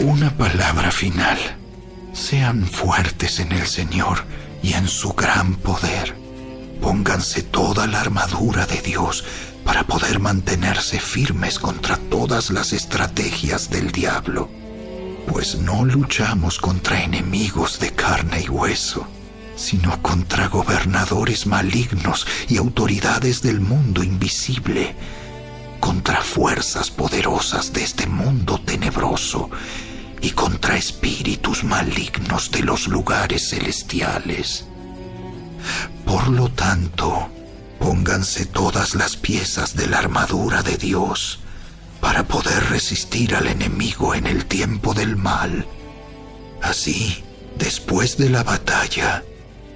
Una palabra final. Sean fuertes en el Señor y en su gran poder. Pónganse toda la armadura de Dios para poder mantenerse firmes contra todas las estrategias del diablo. Pues no luchamos contra enemigos de carne y hueso, sino contra gobernadores malignos y autoridades del mundo invisible, contra fuerzas poderosas de este mundo tenebroso y contra espíritus malignos de los lugares celestiales. Por lo tanto, pónganse todas las piezas de la armadura de Dios para poder resistir al enemigo en el tiempo del mal. Así, después de la batalla,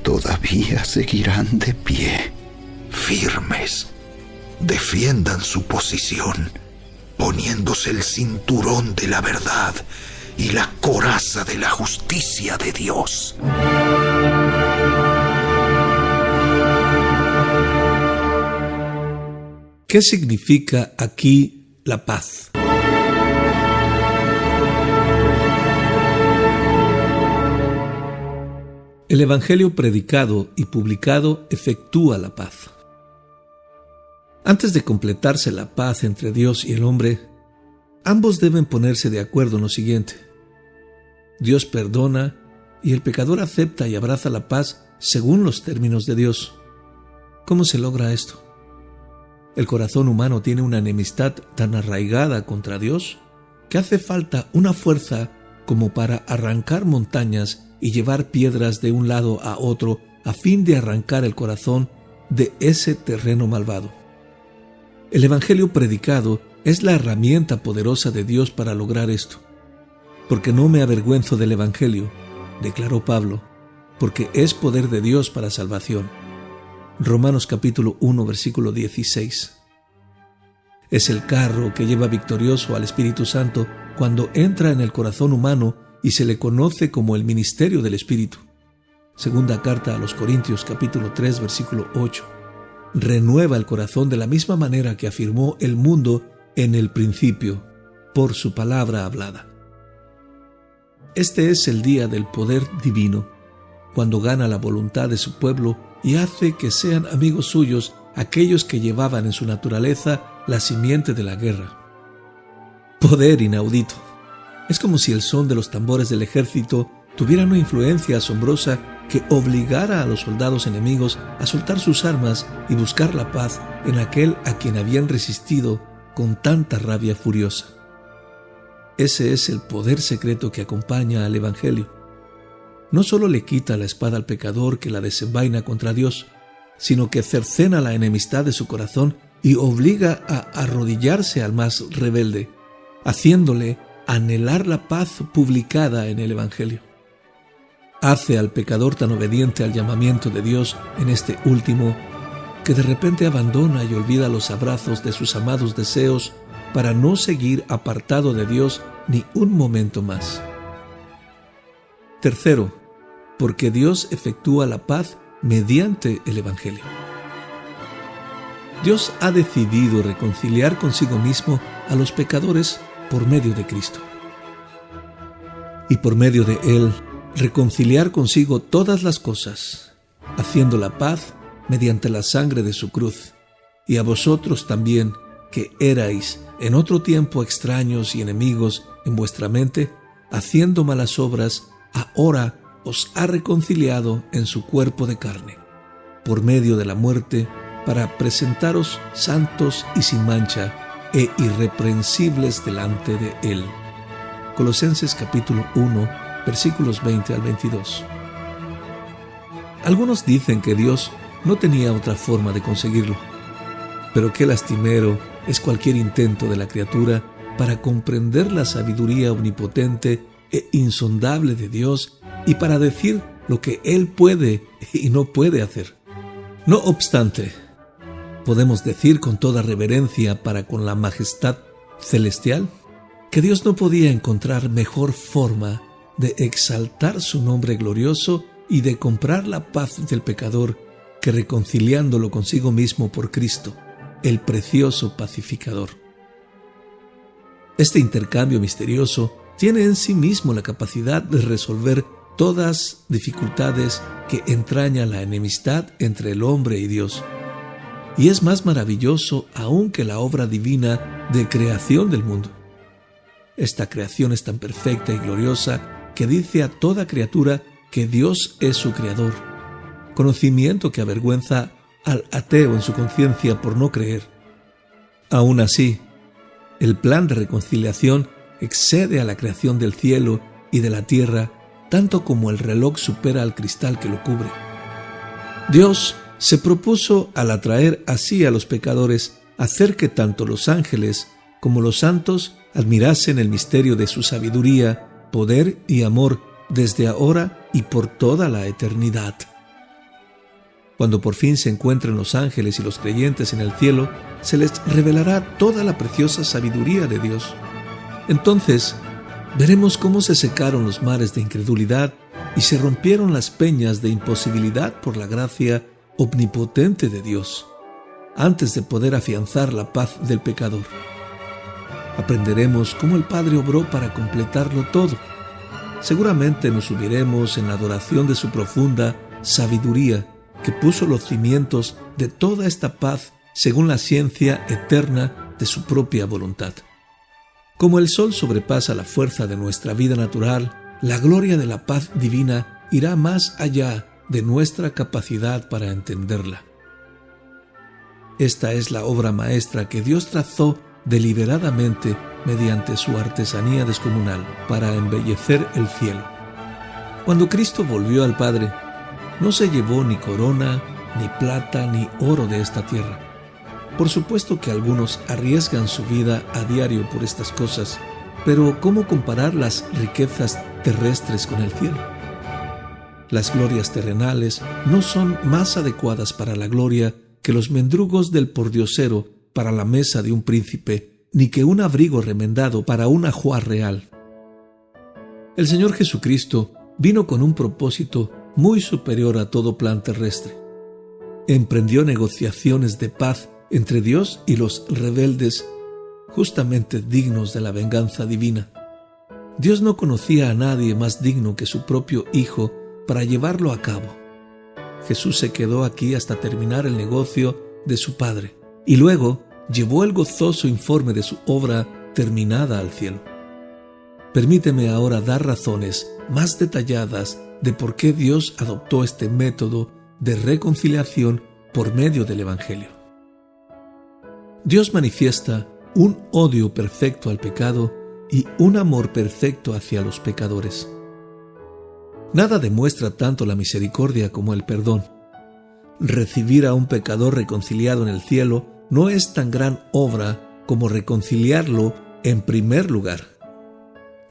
todavía seguirán de pie, firmes. Defiendan su posición, poniéndose el cinturón de la verdad y la coraza de la justicia de Dios. ¿Qué significa aquí la paz? El Evangelio predicado y publicado efectúa la paz. Antes de completarse la paz entre Dios y el hombre, ambos deben ponerse de acuerdo en lo siguiente. Dios perdona y el pecador acepta y abraza la paz según los términos de Dios. ¿Cómo se logra esto? El corazón humano tiene una enemistad tan arraigada contra Dios que hace falta una fuerza como para arrancar montañas y llevar piedras de un lado a otro a fin de arrancar el corazón de ese terreno malvado. El Evangelio predicado es la herramienta poderosa de Dios para lograr esto. Porque no me avergüenzo del Evangelio, declaró Pablo, porque es poder de Dios para salvación. Romanos capítulo 1, versículo 16. Es el carro que lleva victorioso al Espíritu Santo cuando entra en el corazón humano y se le conoce como el ministerio del Espíritu. Segunda carta a los Corintios capítulo 3, versículo 8. Renueva el corazón de la misma manera que afirmó el mundo en el principio, por su palabra hablada. Este es el día del poder divino, cuando gana la voluntad de su pueblo y hace que sean amigos suyos aquellos que llevaban en su naturaleza la simiente de la guerra. Poder inaudito. Es como si el son de los tambores del ejército tuviera una influencia asombrosa que obligara a los soldados enemigos a soltar sus armas y buscar la paz en aquel a quien habían resistido con tanta rabia furiosa. Ese es el poder secreto que acompaña al Evangelio. No solo le quita la espada al pecador que la desenvaina contra Dios, sino que cercena la enemistad de su corazón y obliga a arrodillarse al más rebelde, haciéndole anhelar la paz publicada en el Evangelio. Hace al pecador tan obediente al llamamiento de Dios en este último, que de repente abandona y olvida los abrazos de sus amados deseos para no seguir apartado de Dios ni un momento más. Tercero, porque Dios efectúa la paz mediante el Evangelio. Dios ha decidido reconciliar consigo mismo a los pecadores por medio de Cristo. Y por medio de Él, reconciliar consigo todas las cosas, haciendo la paz mediante la sangre de su cruz. Y a vosotros también, que erais en otro tiempo extraños y enemigos en vuestra mente, haciendo malas obras, ahora os ha reconciliado en su cuerpo de carne, por medio de la muerte, para presentaros santos y sin mancha e irreprensibles delante de Él. Colosenses capítulo 1, versículos 20 al 22. Algunos dicen que Dios no tenía otra forma de conseguirlo, pero qué lastimero es cualquier intento de la criatura para comprender la sabiduría omnipotente e insondable de Dios y para decir lo que Él puede y no puede hacer. No obstante, podemos decir con toda reverencia para con la majestad celestial que Dios no podía encontrar mejor forma de exaltar su nombre glorioso y de comprar la paz del pecador que reconciliándolo consigo mismo por Cristo, el precioso pacificador. Este intercambio misterioso tiene en sí mismo la capacidad de resolver todas dificultades que entraña la enemistad entre el hombre y Dios. Y es más maravilloso aún que la obra divina de creación del mundo. Esta creación es tan perfecta y gloriosa que dice a toda criatura que Dios es su creador, conocimiento que avergüenza al ateo en su conciencia por no creer. Aún así, el plan de reconciliación excede a la creación del cielo y de la tierra, tanto como el reloj supera al cristal que lo cubre. Dios se propuso, al atraer así a los pecadores, hacer que tanto los ángeles como los santos admirasen el misterio de su sabiduría, poder y amor desde ahora y por toda la eternidad. Cuando por fin se encuentren los ángeles y los creyentes en el cielo, se les revelará toda la preciosa sabiduría de Dios. Entonces, veremos cómo se secaron los mares de incredulidad y se rompieron las peñas de imposibilidad por la gracia omnipotente de Dios, antes de poder afianzar la paz del pecador. Aprenderemos cómo el Padre obró para completarlo todo. Seguramente nos subiremos en la adoración de su profunda sabiduría, que puso los cimientos de toda esta paz según la ciencia eterna de su propia voluntad. Como el sol sobrepasa la fuerza de nuestra vida natural, la gloria de la paz divina irá más allá de nuestra capacidad para entenderla. Esta es la obra maestra que Dios trazó deliberadamente mediante su artesanía descomunal para embellecer el cielo. Cuando Cristo volvió al Padre, no se llevó ni corona, ni plata, ni oro de esta tierra. Por supuesto que algunos arriesgan su vida a diario por estas cosas, pero ¿cómo comparar las riquezas terrestres con el cielo? Las glorias terrenales no son más adecuadas para la gloria que los mendrugos del pordiosero para la mesa de un príncipe, ni que un abrigo remendado para un ajuar real. El Señor Jesucristo vino con un propósito muy superior a todo plan terrestre. Emprendió negociaciones de paz entre Dios y los rebeldes, justamente dignos de la venganza divina. Dios no conocía a nadie más digno que su propio Hijo para llevarlo a cabo. Jesús se quedó aquí hasta terminar el negocio de su Padre, y luego llevó el gozoso informe de su obra terminada al cielo. Permíteme ahora dar razones más detalladas de por qué Dios adoptó este método de reconciliación por medio del Evangelio. Dios manifiesta un odio perfecto al pecado y un amor perfecto hacia los pecadores. Nada demuestra tanto la misericordia como el perdón. Recibir a un pecador reconciliado en el cielo no es tan gran obra como reconciliarlo en primer lugar.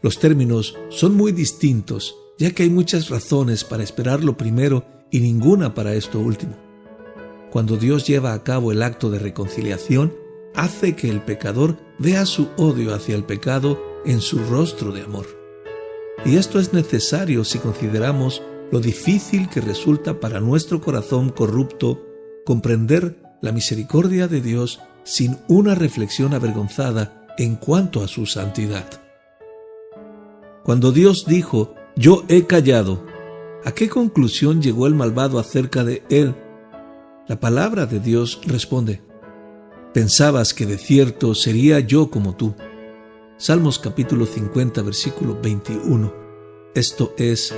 Los términos son muy distintos, ya que hay muchas razones para esperar lo primero y ninguna para esto último. Cuando Dios lleva a cabo el acto de reconciliación, hace que el pecador vea su odio hacia el pecado en su rostro de amor. Y esto es necesario si consideramos lo difícil que resulta para nuestro corazón corrupto comprender la misericordia de Dios sin una reflexión avergonzada en cuanto a su santidad. Cuando Dios dijo, «Yo he callado», ¿a qué conclusión llegó el malvado acerca de él? La palabra de Dios responde, «Pensabas que de cierto sería yo como tú». Salmos capítulo 50, versículo 21. Esto es,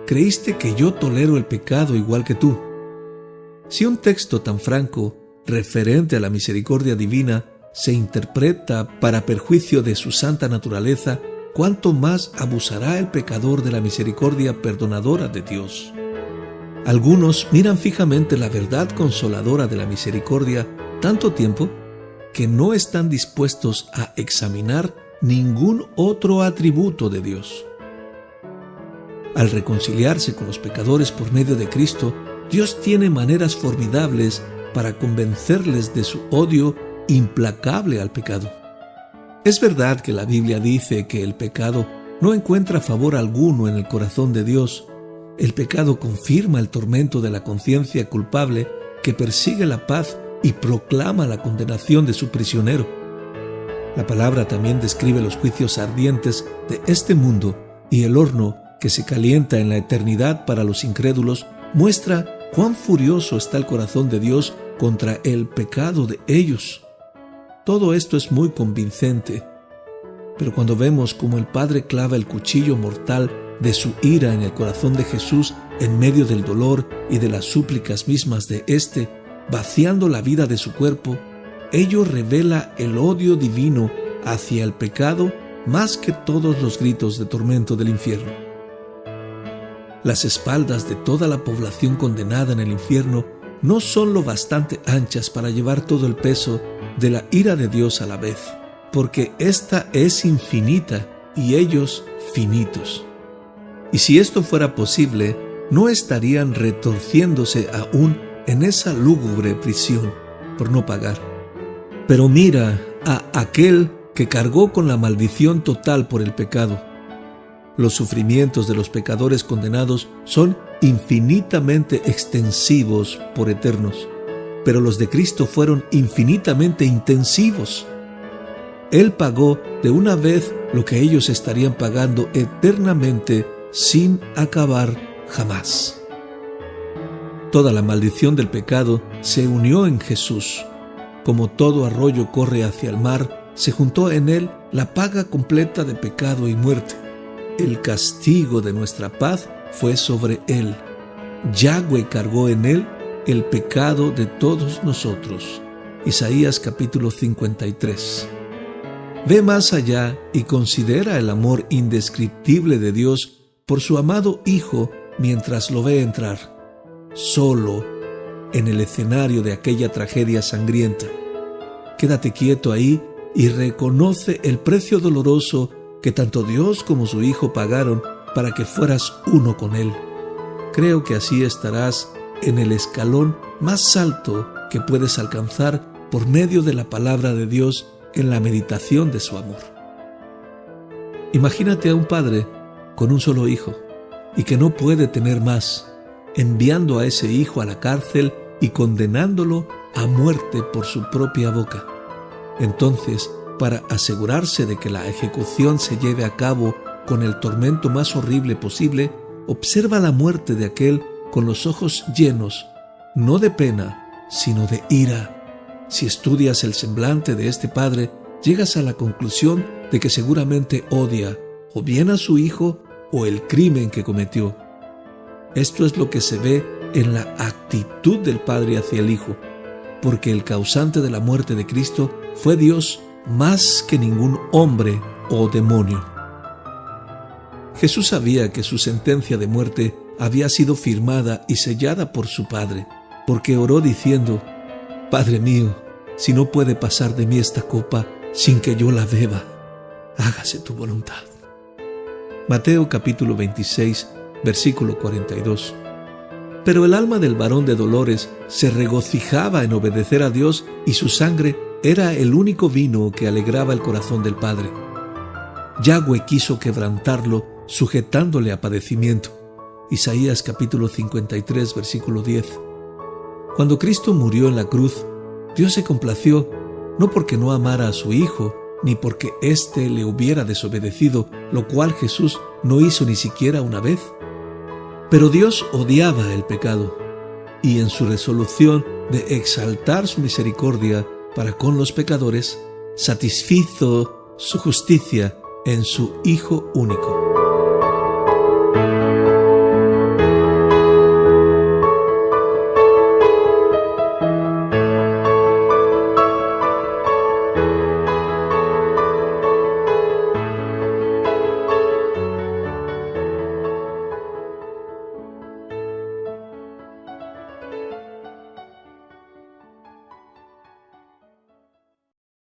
«¿Creíste que yo tolero el pecado igual que tú?» Si un texto tan franco, referente a la misericordia divina, se interpreta para perjuicio de su santa naturaleza, ¿cuánto más abusará el pecador de la misericordia perdonadora de Dios? Algunos miran fijamente la verdad consoladora de la misericordia tanto tiempo que no están dispuestos a examinar ningún otro atributo de Dios. Al reconciliarse con los pecadores por medio de Cristo, Dios tiene maneras formidables para convencerles de su odio implacable al pecado. Es verdad que la Biblia dice que el pecado no encuentra favor alguno en el corazón de Dios. El pecado confirma el tormento de la conciencia culpable que persigue la paz y proclama la condenación de su prisionero. La palabra también describe los juicios ardientes de este mundo, y el horno que se calienta en la eternidad para los incrédulos muestra cuán furioso está el corazón de Dios contra el pecado de ellos. Todo esto es muy convincente, pero cuando vemos cómo el Padre clava el cuchillo mortal de su ira en el corazón de Jesús en medio del dolor y de las súplicas mismas de éste, vaciando la vida de su cuerpo, ello revela el odio divino hacia el pecado más que todos los gritos de tormento del infierno. Las espaldas de toda la población condenada en el infierno no son lo bastante anchas para llevar todo el peso de la ira de Dios a la vez, porque ésta es infinita y ellos finitos. Y si esto fuera posible, no estarían retorciéndose aún en esa lúgubre prisión por no pagar. Pero mira a aquel que cargó con la maldición total por el pecado. Los sufrimientos de los pecadores condenados son infinitamente extensivos por eternos, pero los de Cristo fueron infinitamente intensivos. Él pagó de una vez lo que ellos estarían pagando eternamente sin acabar jamás. Toda la maldición del pecado se unió en Jesús. Como todo arroyo corre hacia el mar, se juntó en él la paga completa de pecado y muerte. El castigo de nuestra paz fue sobre él. Yahweh cargó en él el pecado de todos nosotros. Isaías capítulo 53. Ve más allá y considera el amor indescriptible de Dios por su amado Hijo mientras lo ve entrar, solo, en el escenario de aquella tragedia sangrienta. Quédate quieto ahí y reconoce el precio doloroso que tanto Dios como su Hijo pagaron para que fueras uno con Él. Creo que así estarás en el escalón más alto que puedes alcanzar por medio de la palabra de Dios en la meditación de su amor. Imagínate a un padre con un solo hijo y que no puede tener más, enviando a ese hijo a la cárcel y condenándolo a muerte por su propia boca. Entonces, para asegurarse de que la ejecución se lleve a cabo con el tormento más horrible posible, observa la muerte de aquel con los ojos llenos, no de pena, sino de ira. Si estudias el semblante de este padre, llegas a la conclusión de que seguramente odia o bien a su hijo o el crimen que cometió. Esto es lo que se ve en la actitud del Padre hacia el Hijo, porque el causante de la muerte de Cristo fue Dios más que ningún hombre o demonio. Jesús sabía que su sentencia de muerte había sido firmada y sellada por su Padre, porque oró diciendo: Padre mío, si no puede pasar de mí esta copa sin que yo la beba, hágase tu voluntad. Mateo capítulo 26, versículo 42. Pero el alma del varón de dolores se regocijaba en obedecer a Dios y su sangre era el único vino que alegraba el corazón del Padre. Yahweh quiso quebrantarlo sujetándole a padecimiento. Isaías capítulo 53, versículo 10. Cuando Cristo murió en la cruz, Dios se complació, no porque no amara a su Hijo, ni porque éste le hubiera desobedecido, lo cual Jesús no hizo ni siquiera una vez. Pero Dios odiaba el pecado, y en su resolución de exaltar su misericordia para con los pecadores, satisfizo su justicia en su Hijo único.